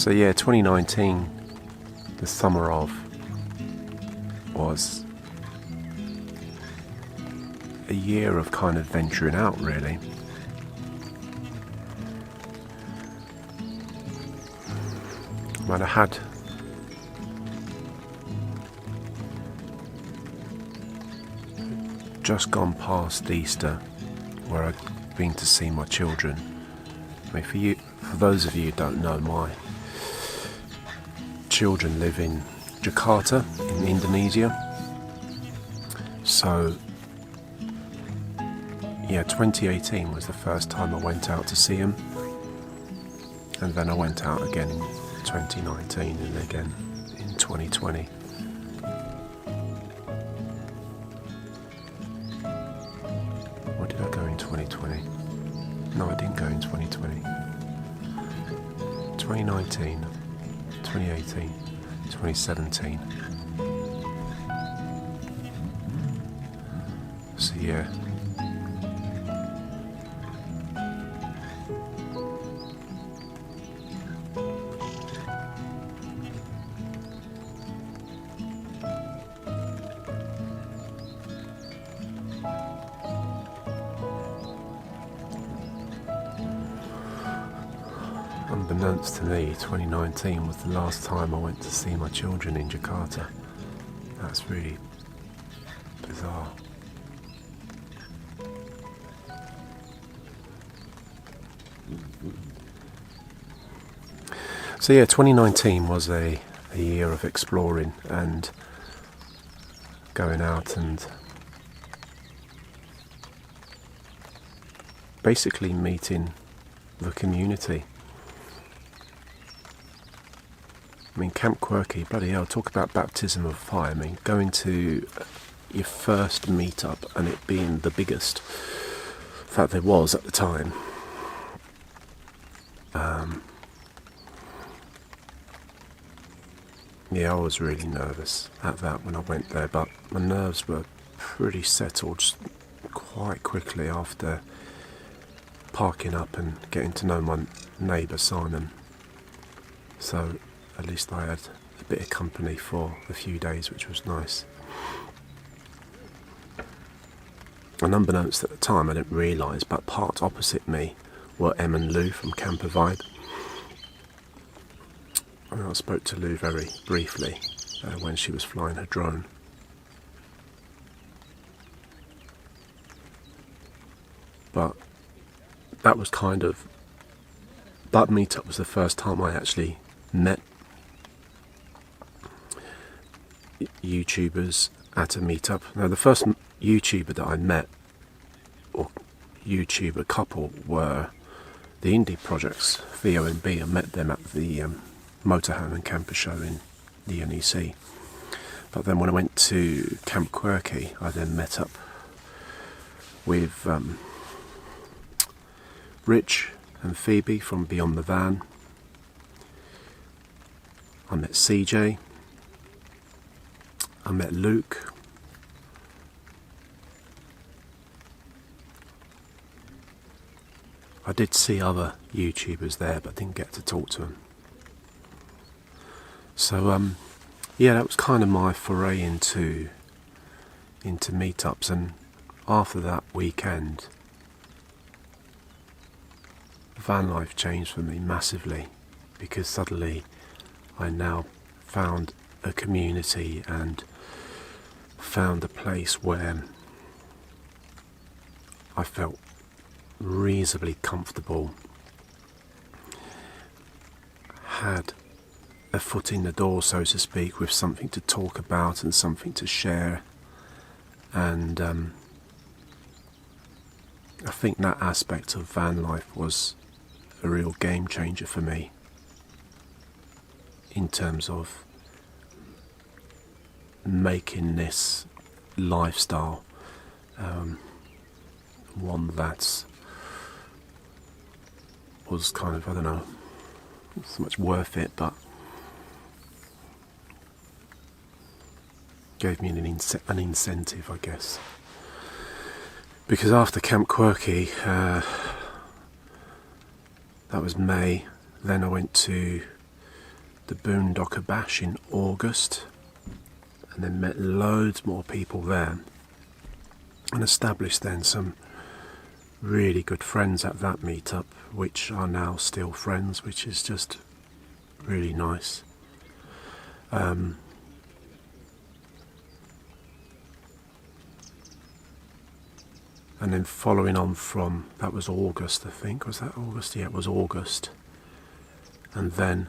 So yeah, 2019, the summer of, was a year of kind of venturing out, really. I had just gone past Easter, where I'd been to see my children. I mean, for those of you who don't know, my children live in Jakarta in Indonesia. So yeah, 2018 was the first time I went out to see them, and then I went out again in 2019 and again in 2020. Or did I go in 2020? No, I didn't go in 2020. 2019, 2018, 2017. So yeah. Unbeknownst to me, 2019 was the last time I went to see my children in Jakarta. That's really bizarre. So yeah, 2019 was a year of exploring and going out and basically meeting the community. I mean, Camp Quirky, bloody hell, talk about baptism of fire. I mean, going to your first meetup and it being the biggest that there was at the time. Yeah, I was really nervous at that when I went there, but my nerves were pretty settled quite quickly after parking up and getting to know my neighbour Simon. So at least I had a bit of company for a few days, which was nice. And unbeknownst at the time, I didn't realise, but parked opposite me were Em and Lou from Camper Vibe. And I spoke to Lou very briefly when she was flying her drone. But that was that meetup was the first time I actually met YouTubers at a meetup. Now, the first YouTuber that I met, or YouTuber couple, were the indie projects, VOMB. I met them at the Motorhome and Camper Show in the NEC. But then when I went to Camp Quirky, I then met up with Rich and Phoebe from Beyond the Van. I met CJ. I met Luke. I did see other YouTubers there, but didn't get to talk to them. So yeah, that was kind of my foray into meetups, and after that weekend, van life changed for me massively, because suddenly I now found a community and found a place where I felt reasonably comfortable, had a foot in the door, so to speak, with something to talk about and something to share. And I think that aspect of van life was a real game changer for me in terms of making this lifestyle one that was kind of, I don't know, not so much worth it, but gave me an incentive, I guess. Because after Camp Quirky, that was May, then I went to the Boondocker Bash in August, and then met loads more people there, and established then some really good friends at that meetup, which are now still friends, which is just really nice. And then following on from, that was August, I think. Was that August? Yeah, it was August. And then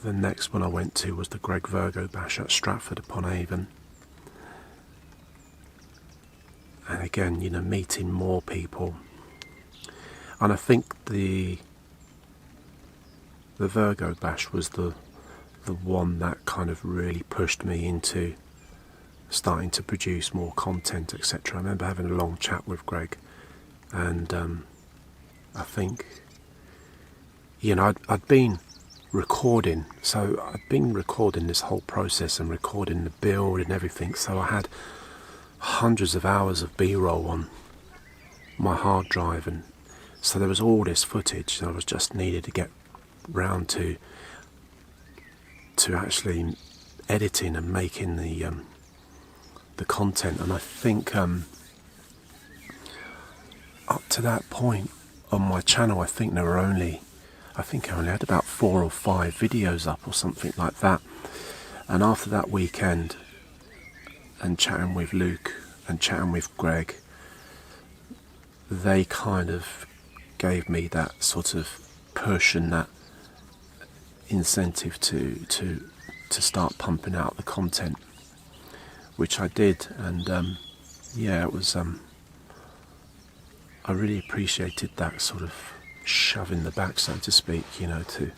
the next one I went to was the Greg Virgo Bash at Stratford upon Avon. And again, you know, meeting more people. And I think the Virgo Bash was the one that kind of really pushed me into starting to produce more content, etc. I remember having a long chat with Greg, and I think, you know, I'd been recording, so I'd been recording this whole process and recording the build and everything, so I had hundreds of hours of B-roll on my hard drive, and so there was all this footage, and I was just needed to get round to actually editing and making the content. And I think up to that point on my channel, I think I only had about 4 or 5 videos up or something like that. And after that weekend and chatting with Luke and chatting with Greg, they kind of gave me that sort of push and that incentive to start pumping out the content, which I did. And yeah, it was I really appreciated that sort of shove in the back, so to speak, you know, to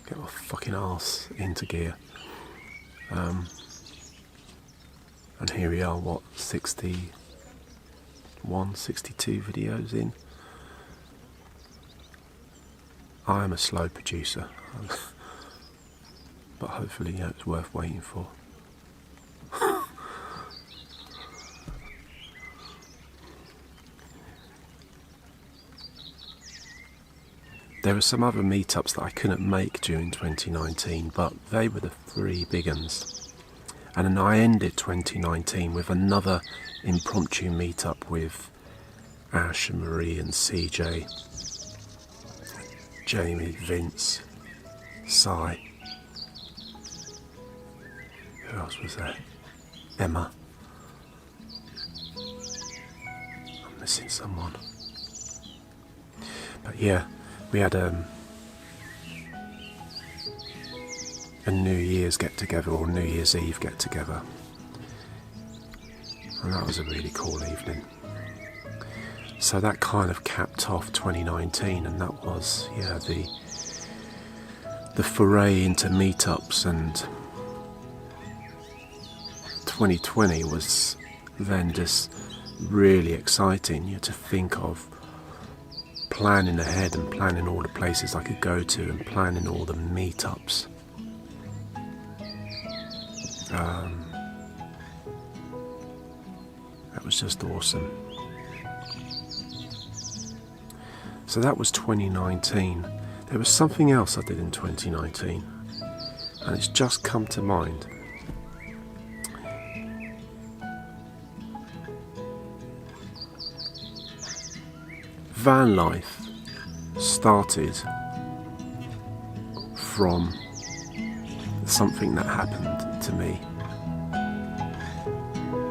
get my fucking arse into gear. And here we are, what, 61, 62 videos in. I am a slow producer, but hopefully, you know, it's worth waiting for. There were some other meetups that I couldn't make during 2019, but they were the 3 big ones. And then I ended 2019 with another impromptu meetup with Ash and Marie and CJ, Jamie, Vince, Sai. Who else was there? Emma. I'm missing someone. But yeah, we had a New Year's get-together, or New Year's Eve get-together, and that was a really cool evening. So that kind of capped off 2019, and that was, yeah, the foray into meetups. And 2020 was then just really exciting, you know, to think of planning ahead and planning all the places I could go to and planning all the meetups. That was just awesome. So that was 2019. There was something else I did in 2019, and it's just come to mind. Van life started from something that happened to me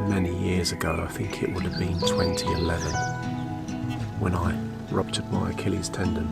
many years ago. I think it would have been 2011 when I ruptured my Achilles tendon.